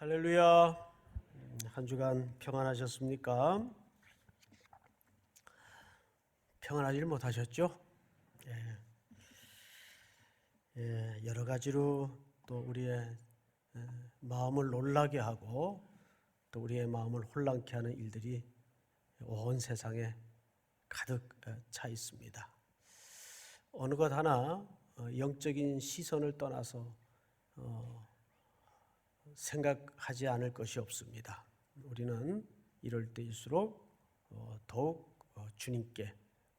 할렐루야. 한 주간 평안하셨습니까? 평안하지 못하셨죠? 여러 가지로 또 우리의 마음을 놀라게 하고 또 우리의 마음을 혼란케 하는 일들이 온 세상에 가득 차 있습니다. 어느 것 하나 영적인 시선을 떠나서 생각하지 않을 것이 없습니다. 우리는 이럴 때일수록 더욱 주님께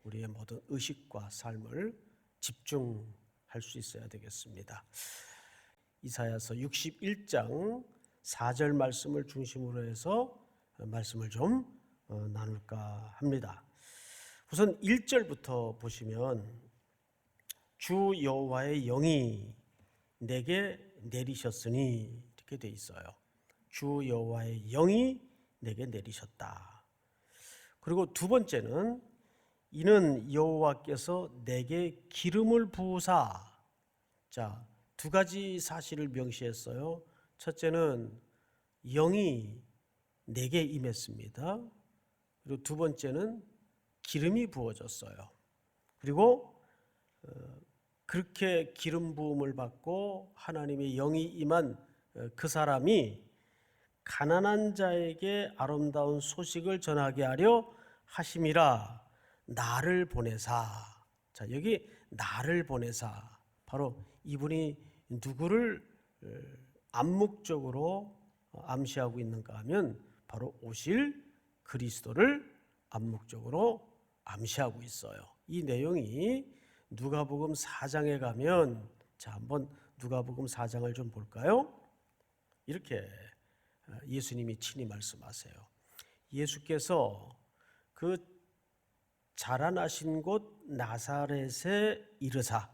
우리의 모든 의식과 삶을 집중할 수 있어야 되겠습니다. 이사야서 61장 4절 말씀을 중심으로 해서 말씀을 좀 나눌까 합니다. 우선 1절부터 보시면 주 여호와의 영이 내게 내리셨으니 이렇게 돼 있어요. 주 여호와의 영이 내게 내리셨다. 그리고 두 번째는 이는 여호와께서 내게 기름을 부으사. 자, 두 가지 사실을 명시했어요. 첫째는 영이 내게 임했습니다. 그리고 두 번째는 기름이 부어졌어요. 그리고 그렇게 기름 부음을 받고 하나님의 영이 임한 그 사람이 가난한 자에게 아름다운 소식을 전하게 하려 하심이라. 나를 보내사. 자, 여기 나를 보내사. 바로 이분이 누구를 암묵적으로 암시하고 있는가 하면 바로 오실 그리스도를 암묵적으로 암시하고 있어요. 이 내용이 누가복음 4장에 가면, 자, 한번 누가복음 4장을 좀 볼까요? 이렇게 예수님이 친히 말씀하세요. 예수께서 그 자라나신 곳 나사렛에 이르사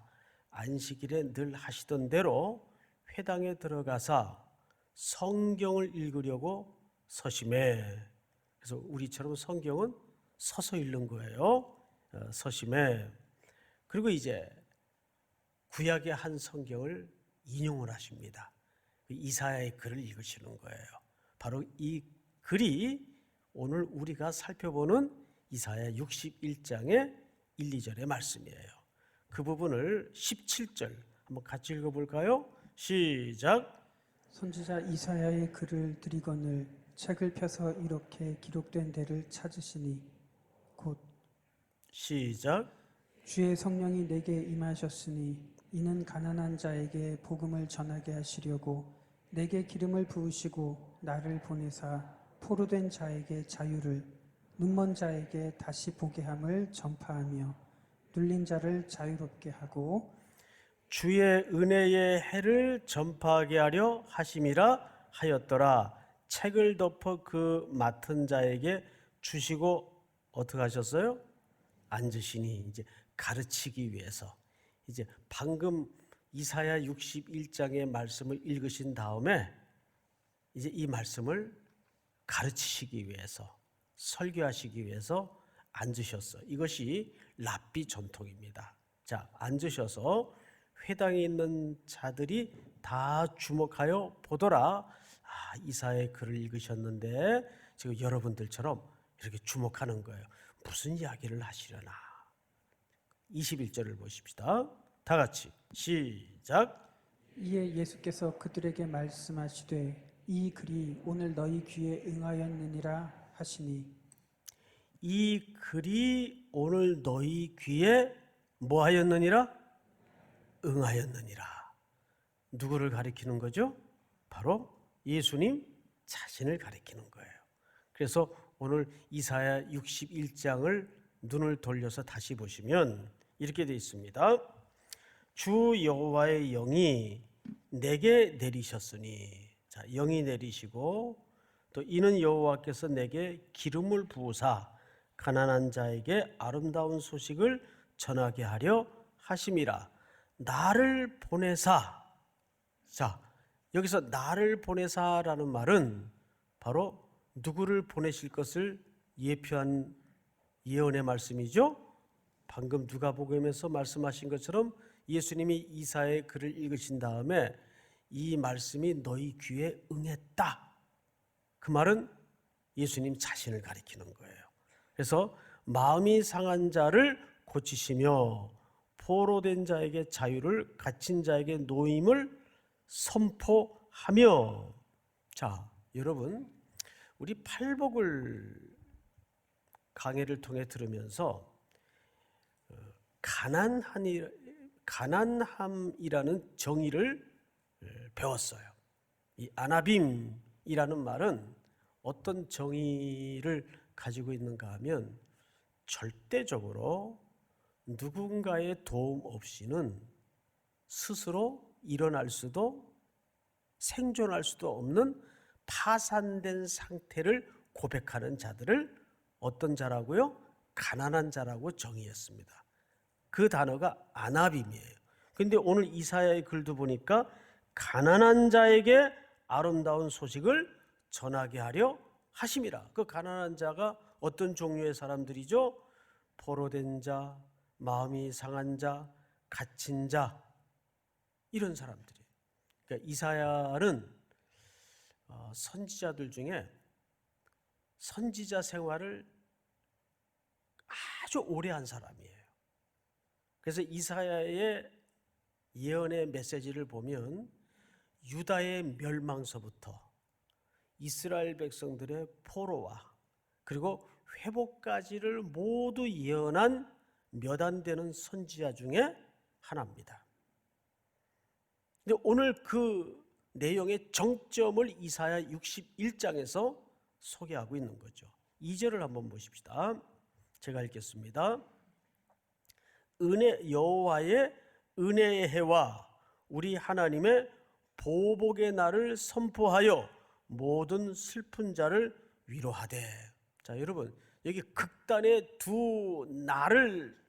안식일에 늘 하시던 대로 회당에 들어가사 성경을 읽으려고 서심해. 그래서 우리처럼 성경은 서서 읽는 거예요. 서심해. 그리고 이제 구약의 한 성경을 인용을 하십니다. 이사야의 글을 읽으시는 거예요. 바로 이 글이 오늘 우리가 살펴보는 이사야 61장의 1, 2절의 말씀이에요. 그 부분을 17절 한번 같이 읽어볼까요? 시작. 선지자 이사야의 글을 드리거늘 책을 펴서 이렇게 기록된 데를 찾으시니 곧 시작. 주의 성령이 내게 임하셨으니 이는 가난한 자에게 복음을 전하게 하시려고 내게 기름을 부으시고 나를 보내사 포로된 자에게 자유를, 눈먼 자에게 다시 보게 함을 전파하며 눌린 자를 자유롭게 하고 주의 은혜의 해를 전파하게 하려 하심이라 하였더라. 책을 덮어 그 맡은 자에게 주시고 어떻게 하셨어요? 앉으시니. 이제 가르치기 위해서, 이제 방금 이사야 61장의 말씀을 읽으신 다음에 이제 이 말씀을 가르치시기 위해서, 설교하시기 위해서 앉으셨어요. 이것이 랍비 전통입니다. 자, 앉으셔서 회당에 있는 자들이 다 주목하여 보더라. 이사야의 글을 읽으셨는데 지금 여러분들처럼 이렇게 주목하는 거예요. 무슨 이야기를 하시려나. 21절을 보십시다. 다 같이 시작. 이에 예수께서 그들에게 말씀하시되 이 글이 오늘 너희 귀에 응하였느니라 하시니. 이 글이 오늘 너희 귀에 뭐 하였느니라? 응하였느니라. 누구를 가리키는 거죠? 바로 예수님 자신을 가리키는 거예요. 그래서 오늘 이사야 61장을 눈을 돌려서 다시 보시면 이렇게 되어 있습니다. 주 여호와의 영이 내게 내리셨으니. 자, 영이 내리시고 또 이는 여호와께서 내게 기름을 부으사 가난한 자에게 아름다운 소식을 전하게 하려 하심이라. 나를 보내사. 자, 여기서 나를 보내사라는 말은 바로 누구를 보내실 것을 예표한 예언의 말씀이죠. 방금 누가복음에서 말씀하신 것처럼 예수님이 이사야의 글을 읽으신 다음에 이 말씀이 너희 귀에 응했다. 그 말은 예수님 자신을 가리키는 거예요. 그래서 마음이 상한 자를 고치시며 포로된 자에게 자유를, 갇힌 자에게 노임을 선포하며. 자, 여러분, 우리 팔복을 강해를 통해 들으면서 가난함이라는 정의를 배웠어요. 이 아나빔이라는 말은 어떤 정의를 가지고 있는가 하면 절대적으로 누군가의 도움 없이는 스스로 일어날 수도 생존할 수도 없는 파산된 상태를 고백하는 자들을 어떤 자라고요? 가난한 자라고 정의했습니다. 그 단어가 아나빔이에요. 그런데 오늘 이사야의 글도 보니까 가난한 자에게 아름다운 소식을 전하게 하려 하심이라. 그 가난한 자가 어떤 종류의 사람들이죠? 포로된 자, 마음이 상한 자, 갇힌 자, 이런 사람들이에요. 그러니까 이사야는 선지자들 중에 선지자 생활을 아주 오래 한 사람이에요. 그래서 이사야의 예언의 메시지를 보면 유다의 멸망서부터 이스라엘 백성들의 포로와 그리고 회복까지를 모두 예언한 몇 안 되는 선지자 중에 하나입니다. 근데 오늘 그 내용의 정점을 이사야 61장에서 소개하고 있는 거죠. 2절을 한번 보십시다. 제가 읽겠습니다. 여호와의 은혜의 해와 우리 하나님의 보복의 날을 선포하여 모든 슬픈 자를 위로하되. 자, 여러분, 여기 극단의 두 날을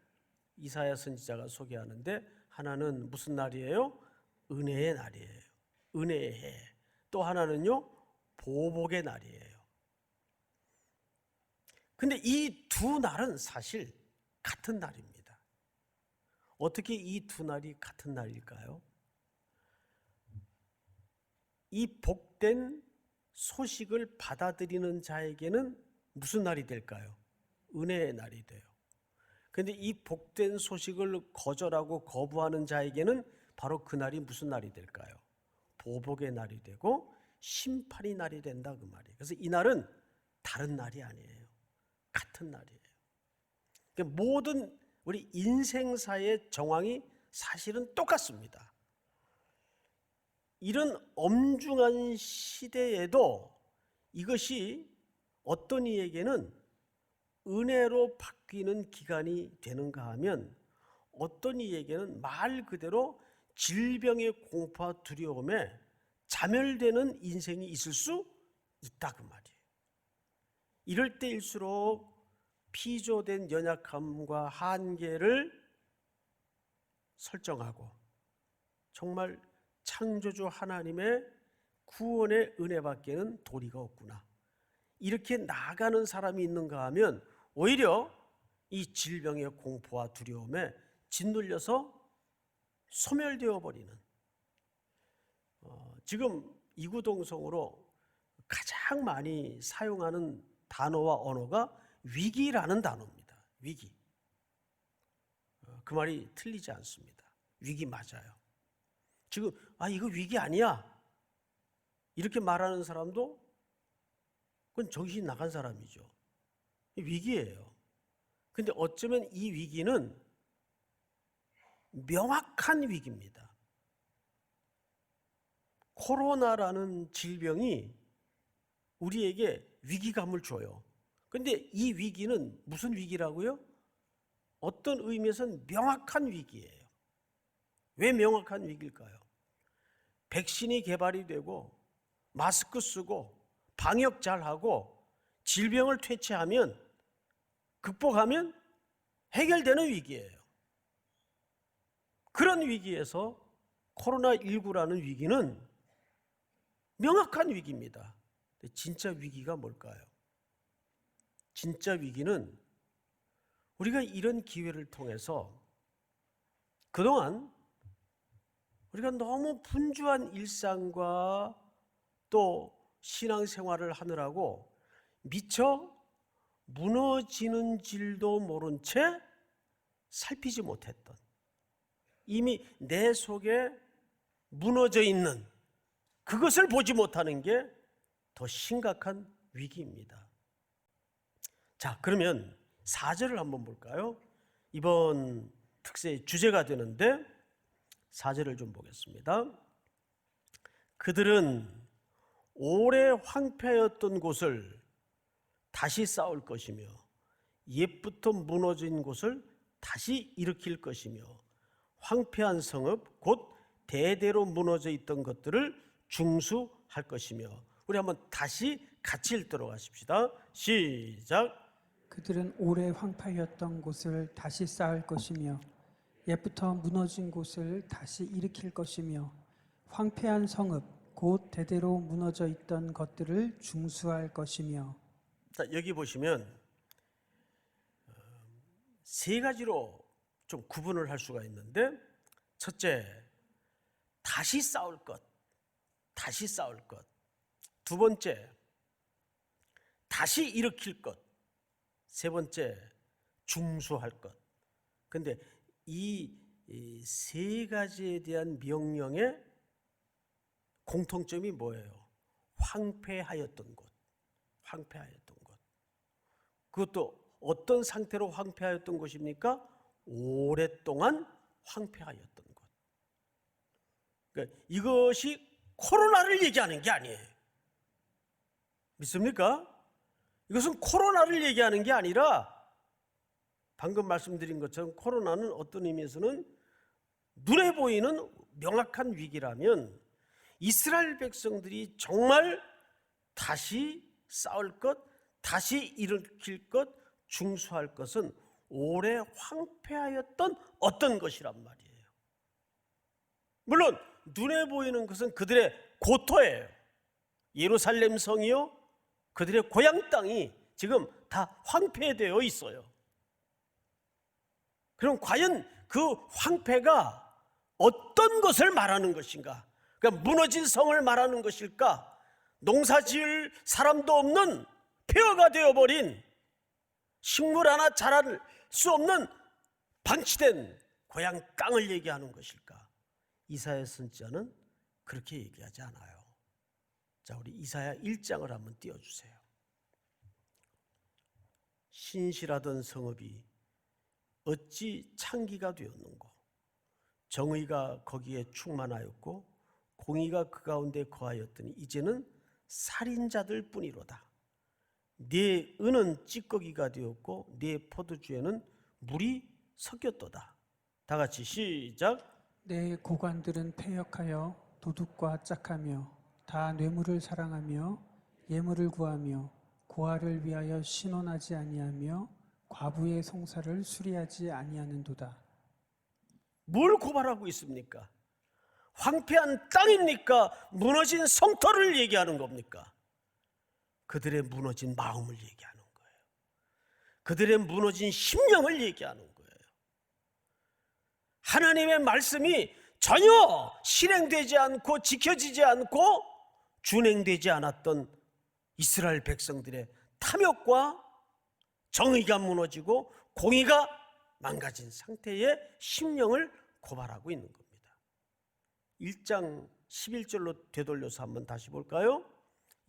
이사야 선지자가 소개하는데, 하나는 무슨 날이에요? 은혜의 날이에요. 은혜의 해. 또 하나는요, 보복의 날이에요. 근데 이 두 날은 사실 같은 날입니다. 어떻게 이 두 날이 같은 날일까요? 이 복된 소식을 받아들이는 자에게는 무슨 날이 될까요? 은혜의 날이 돼요. 그런데 이 복된 소식을 거절하고 거부하는 자에게는 바로 그 날이 무슨 날이 될까요? 보복의 날이 되고 심판의 날이 된다, 그 말이에요. 그래서 이 날은 다른 날이 아니에요. 같은 날이에요. 그러니까 모든 우리 인생사의 정황이 사실은 똑같습니다. 이런 엄중한 시대에도 이것이 어떤 이에게는 은혜로 바뀌는 기간이 되는가 하면 어떤 이에게는 말 그대로 질병의 공포와 두려움에 자멸되는 인생이 있을 수 있다, 그 말이에요. 이럴 때일수록 피조된 연약함과 한계를 설정하고 정말 창조주 하나님의 구원의 은혜밖에는 도리가 없구나, 이렇게 나아가는 사람이 있는가 하면 오히려 이 질병의 공포와 두려움에 짓눌려서 소멸되어 버리는, 지금 이구동성으로 가장 많이 사용하는 단어와 언어가 위기라는 단어입니다. 위기. 그 말이 틀리지 않습니다. 위기 맞아요. 지금 이거 위기 아니야, 이렇게 말하는 사람도 그건 정신이 나간 사람이죠. 위기예요. 근데 어쩌면 이 위기는 명확한 위기입니다. 코로나라는 질병이 우리에게 위기감을 줘요. 근데 이 위기는 무슨 위기라고요? 어떤 의미에서는 명확한 위기예요. 왜 명확한 위기일까요? 백신이 개발이 되고 마스크 쓰고 방역 잘하고 질병을 퇴치하면, 극복하면 해결되는 위기예요. 그런 위기에서 코로나19라는 위기는 명확한 위기입니다. 근데 진짜 위기가 뭘까요? 진짜 위기는 우리가 이런 기회를 통해서 그동안 우리가 너무 분주한 일상과 또 신앙생활을 하느라고 미처 무너지는 줄도 모른 채 살피지 못했던, 이미 내 속에 무너져 있는 그것을 보지 못하는 게 더 심각한 위기입니다. 자, 그러면 4절을 한번 볼까요? 이번 특세의 주제가 되는데 4절을 좀 보겠습니다. 그들은 오래 황폐하였던 곳을 다시 쌓을 것이며 옛부터 무너진 곳을 다시 일으킬 것이며 황폐한 성읍 곧 대대로 무너져 있던 것들을 중수할 것이며. 우리 한번 다시 같이 읽도록 하십시다. 시작. 그들은 오래 황폐하였던 곳을 다시 쌓을 것이며 옛부터 무너진 곳을 다시 일으킬 것이며 황폐한 성읍 곧 대대로 무너져 있던 것들을 중수할 것이며. 자, 여기 보시면 세 가지로 좀 구분을 할 수가 있는데, 첫째, 다시 쌓을 것, 다시 쌓을 것. 두 번째, 다시 일으킬 것. 세 번째, 중수할 것. 근데 이 세 가지에 대한 명령의 공통점이 뭐예요? 황폐하였던 곳, 황폐하였던 곳. 그것도 어떤 상태로 황폐하였던 곳입니까? 오랫동안 황폐하였던 곳. 그러니까 이것이 코로나를 얘기하는 게 아니에요. 믿습니까? 이것은 코로나를 얘기하는 게 아니라, 방금 말씀드린 것처럼 코로나는 어떤 의미에서는 눈에 보이는 명확한 위기라면, 이스라엘 백성들이 정말 다시 쌓을 것, 다시 일으킬 것, 중수할 것은 오래 황폐하였던 어떤 것이란 말이에요. 물론 눈에 보이는 것은 그들의 고토예요. 예루살렘 성이요, 그들의 고향 땅이 지금 다 황폐되어 있어요. 그럼 과연 그 황폐가 어떤 것을 말하는 것인가? 그러니까 무너진 성을 말하는 것일까? 농사 지을 사람도 없는 폐허가 되어버린, 식물 하나 자랄 수 없는 방치된 고향 땅을 얘기하는 것일까? 이사야 선지자는 그렇게 얘기하지 않아요. 자, 우리 이사야 1장을 한번 띄워주세요. 신실하던 성읍이 어찌 창기가 되었는고, 정의가 거기에 충만하였고 공의가 그 가운데 거하였더니 이제는 살인자들 뿐이로다. 네 은은 찌꺼기가 되었고 네 포도주에는 물이 섞였도다. 다 같이 시작. 내 고관들은 패역하여 도둑과 짝하며 다 뇌물을 사랑하며 예물을 구하며 고아를 위하여 신원하지 아니하며 과부의 송사를 수리하지 아니하는도다. 뭘 고발하고 있습니까? 황폐한 땅입니까? 무너진 성터를 얘기하는 겁니까? 그들의 무너진 마음을 얘기하는 거예요. 그들의 무너진 심령을 얘기하는 거예요. 하나님의 말씀이 전혀 실행되지 않고 지켜지지 않고 준행되지 않았던 이스라엘 백성들의 탐욕과 정의가 무너지고 공의가 망가진 상태의 심령을 고발하고 있는 겁니다. 1장 11절로 되돌려서 한번 다시 볼까요?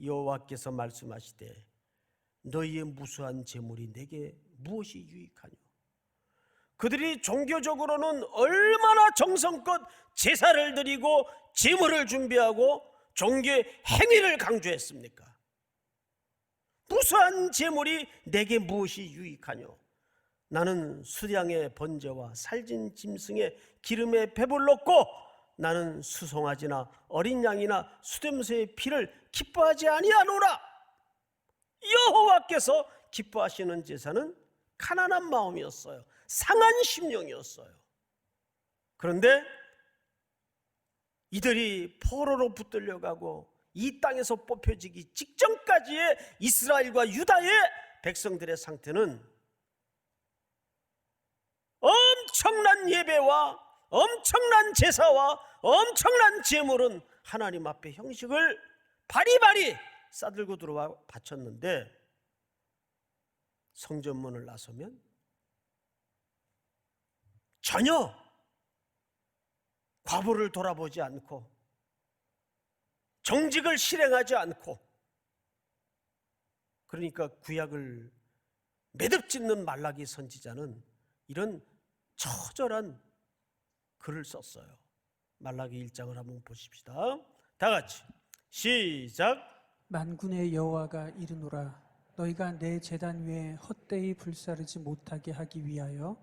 여호와께서 말씀하시되 너희의 무수한 재물이 내게 무엇이 유익하뇨? 그들이 종교적으로는 얼마나 정성껏 제사를 드리고 제물을 준비하고 종교의 행위를 강조했습니까? 무수한 재물이 내게 무엇이 유익하뇨? 나는 수량의 번제와 살진 짐승의 기름에 배불렀고 나는 수송아지나 어린 양이나 수렴새의 피를 기뻐하지 아니하노라. 여호와께서 기뻐하시는 제사는 가난한 마음이었어요. 상한 심령이었어요. 그런데 이들이 포로로 붙들려가고 이 땅에서 뽑혀지기 직전까지의 이스라엘과 유다의 백성들의 상태는 엄청난 예배와 엄청난 제사와 엄청난 제물은 하나님 앞에 형식을 바리바리 싸들고 들어와 바쳤는데 성전문을 나서면 전혀 과보를 돌아보지 않고 정직을 실행하지 않고, 그러니까 구약을 매듭짓는 말라기 선지자는 이런 처절한 글을 썼어요. 말라기 1장을 한번 보십시다. 다 같이 시작. 만군의 여호와가 이르노라 너희가 내 제단 위에 헛되이 불사르지 못하게 하기 위하여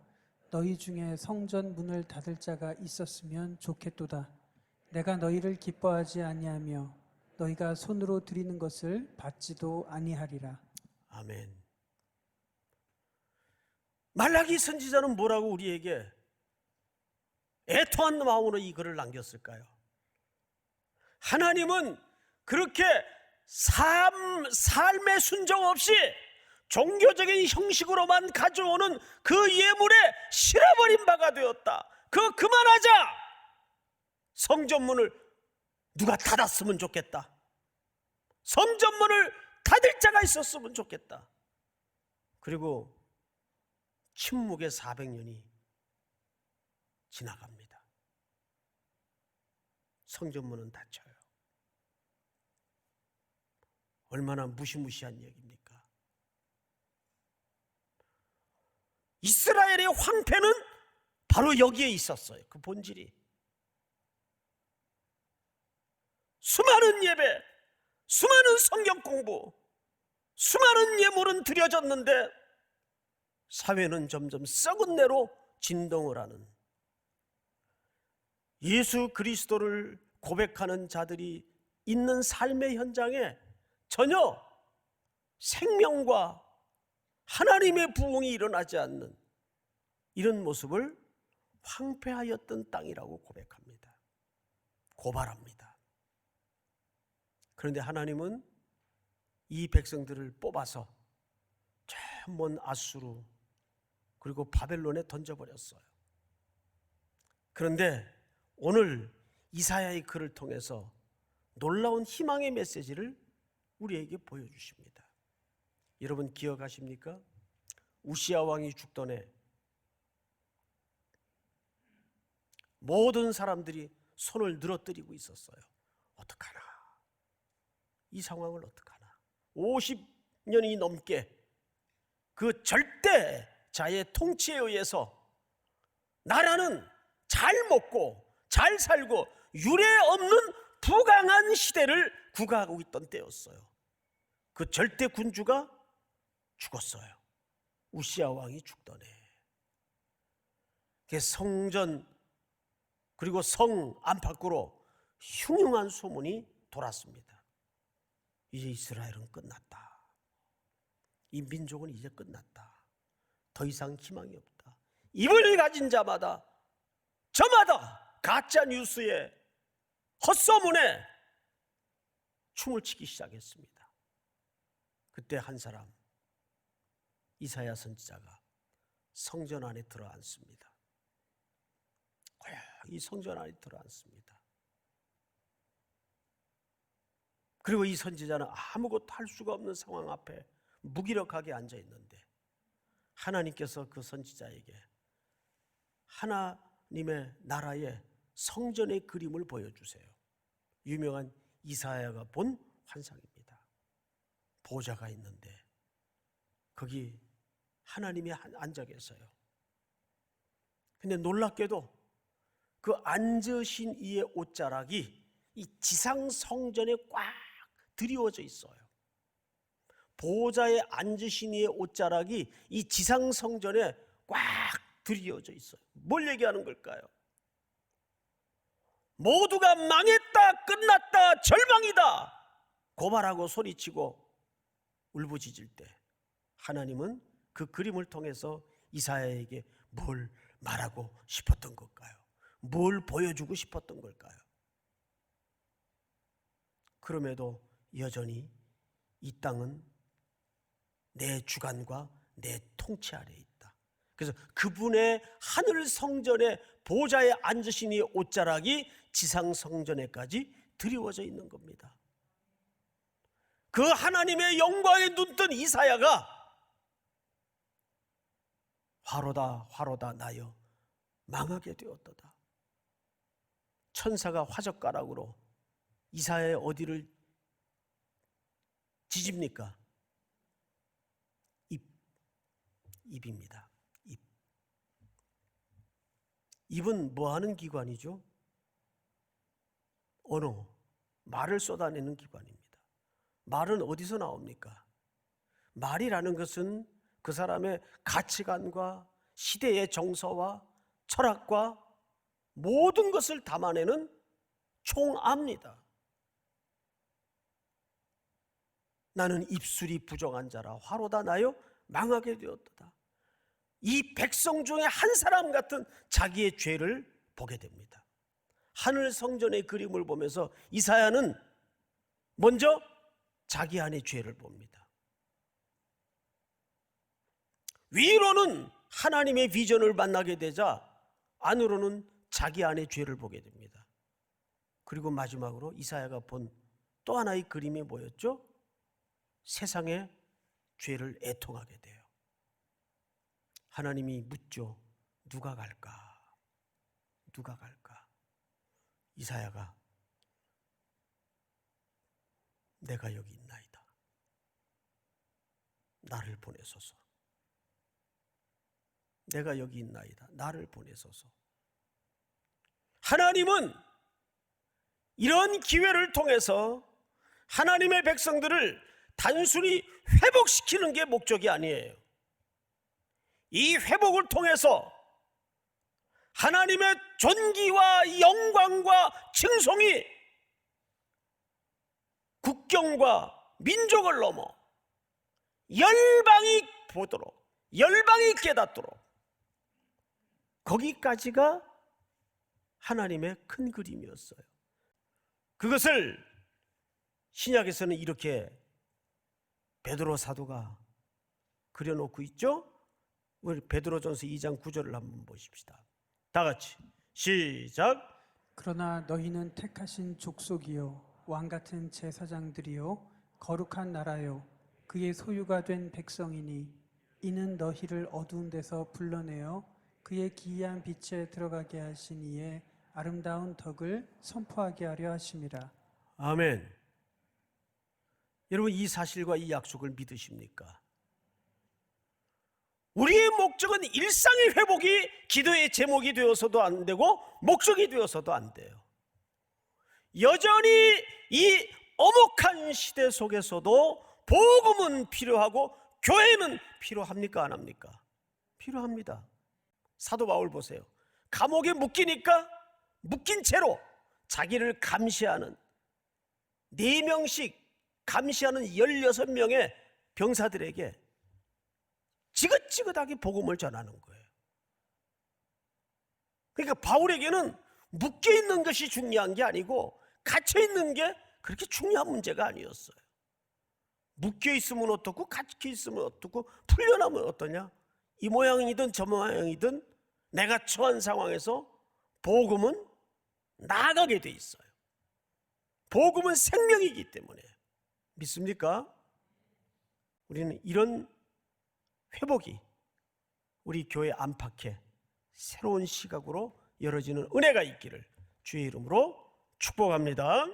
너희 중에 성전 문을 닫을 자가 있었으면 좋겠도다. 내가 너희를 기뻐하지 아니하며 너희가 손으로 드리는 것을 받지도 아니하리라. 아멘. 말라기 선지자는 뭐라고 우리에게 애통한 마음으로 이 글을 남겼을까요? 하나님은 그렇게 삶의 순정 없이 종교적인 형식으로만 가져오는 그 예물에 실어버린 바가 되었다. 그만하자. 성전문을 누가 닫았으면 좋겠다. 성전문을 닫을 자가 있었으면 좋겠다. 그리고 침묵의 400년이 지나갑니다. 성전문은 닫혀요. 얼마나 무시무시한 얘기입니까? 이스라엘의 황폐는 바로 여기에 있었어요. 그 본질이. 수많은 예배, 수많은 성경 공부, 수많은 예물은 드려졌는데 사회는 점점 썩은 내로 진동을 하는, 예수 그리스도를 고백하는 자들이 있는 삶의 현장에 전혀 생명과 하나님의 부흥이 일어나지 않는 이런 모습을 황폐하였던 땅이라고 고백합니다. 고발합니다. 그런데 하나님은 이 백성들을 뽑아서 저 먼 아수르 그리고 바벨론에 던져버렸어요. 그런데 오늘 이사야의 글을 통해서 놀라운 희망의 메시지를 우리에게 보여주십니다. 여러분 기억하십니까? 우시야 왕이 죽던 해 모든 사람들이 손을 늘어뜨리고 있었어요. 어떡하나? 이 상황을 어떡하나? 50년이 넘게 그 절대자의 통치에 의해서 나라는 잘 먹고 잘 살고 유례 없는 부강한 시대를 구가하고 있던 때였어요. 그 절대 군주가 죽었어요. 우시야 왕이 죽던 해. 성전 그리고 성 안팎으로 흉흉한 소문이 돌았습니다. 이제 이스라엘은 끝났다. 이 민족은 이제 끝났다. 더 이상 희망이 없다. 입을 가진 자마다 저마다 가짜 뉴스에 헛소문에 춤을 추기 시작했습니다. 그때 한 사람 이사야 선지자가 성전 안에 들어앉습니다. 이 성전 안에 들어앉습니다. 그리고 이 선지자는 아무것도 할 수가 없는 상황 앞에 무기력하게 앉아 있는데 하나님께서 그 선지자에게 하나님의 나라의 성전의 그림을 보여주세요. 유명한 이사야가 본 환상입니다. 보좌가 있는데 거기 하나님이 앉아 계세요. 근데 놀랍게도 그 앉으신 이의 옷자락이 이 지상 성전에 꽉 드리워져 있어요. 보좌에 앉으신 이의 옷자락이 이 지상 성전에 꽉 드리워져 있어요. 뭘 얘기하는 걸까요? 모두가 망했다, 끝났다, 절망이다 고발하고 소리치고 울부짖을 때 하나님은 그 그림을 통해서 이사야에게 뭘 말하고 싶었던 걸까요? 뭘 보여주고 싶었던 걸까요? 그럼에도 여전히 이 땅은 내 주관과 내 통치 아래에 있다. 그래서 그분의 하늘 성전에 보좌에 앉으시니 옷자락이 지상 성전에까지 드리워져 있는 겁니다. 그 하나님의 영광에 눈뜬 이사야가 화로다 화로다 나여 망하게 되었도다. 천사가 화젓가락으로 이사야의 어디를 지집니까? 입입니다. 입. 입은 뭐하는 기관이죠? 언어, 말을 쏟아내는 기관입니다. 말은 어디서 나옵니까? 말이라는 것은 그 사람의 가치관과 시대의 정서와 철학과 모든 것을 담아내는 총합니다. 나는 입술이 부정한 자라 화로다 나여 망하게 되었도다. 이 백성 중에 한 사람 같은 자기의 죄를 보게 됩니다. 하늘 성전의 그림을 보면서 이사야는 먼저 자기 안의 죄를 봅니다. 위로는 하나님의 비전을 만나게 되자 안으로는 자기 안의 죄를 보게 됩니다. 그리고 마지막으로 이사야가 본 또 하나의 그림이 뭐였죠? 세상의 죄를 애통하게 돼요. 하나님이 묻죠. 누가 갈까? 누가 갈까? 이사야가 내가 여기 있나이다. 나를 보내소서. 내가 여기 있나이다. 나를 보내소서. 하나님은 이런 기회를 통해서 하나님의 백성들을 단순히 회복시키는 게 목적이 아니에요. 이 회복을 통해서 하나님의 존귀와 영광과 칭송이 국경과 민족을 넘어 열방이 보도록, 열방이 깨닫도록, 거기까지가 하나님의 큰 그림이었어요. 그것을 신약에서는 이렇게 베드로 사도가 그려놓고 있죠. 우리 베드로전서 2장 9절을 한번 보십시다. 다 같이 시작. 그러나 너희는 택하신 족속이요 왕같은 제사장들이요 거룩한 나라요 그의 소유가 된 백성이니 이는 너희를 어두운 데서 불러내어 그의 기이한 빛에 들어가게 하신 이의 아름다운 덕을 선포하게 하려 하심이라. 아멘. 여러분, 이 사실과 이 약속을 믿으십니까? 우리의 목적은 일상의 회복이 기도의 제목이 되어서도 안 되고 목적이 되어서도 안 돼요. 여전히 이 엄혹한 시대 속에서도 복음은 필요하고 교회는 필요합니까? 안 합니까? 필요합니다. 사도 바울 보세요. 감옥에 묶이니까 묶인 채로 자기를 감시하는 4명씩 감시하는 16명의 병사들에게 지긋지긋하게 복음을 전하는 거예요. 그러니까 바울에게는 묶여있는 것이 중요한 게 아니고 갇혀있는 게 그렇게 중요한 문제가 아니었어요. 묶여있으면 어떻고 갇혀있으면 어떻고 풀려나면 어떠냐? 이 모양이든 저 모양이든 내가 처한 상황에서 복음은 나아가게 돼 있어요. 복음은 생명이기 때문에. 믿습니까? 우리는 이런 회복이 우리 교회 안팎에 새로운 시각으로 열어지는 은혜가 있기를 주의 이름으로 축복합니다.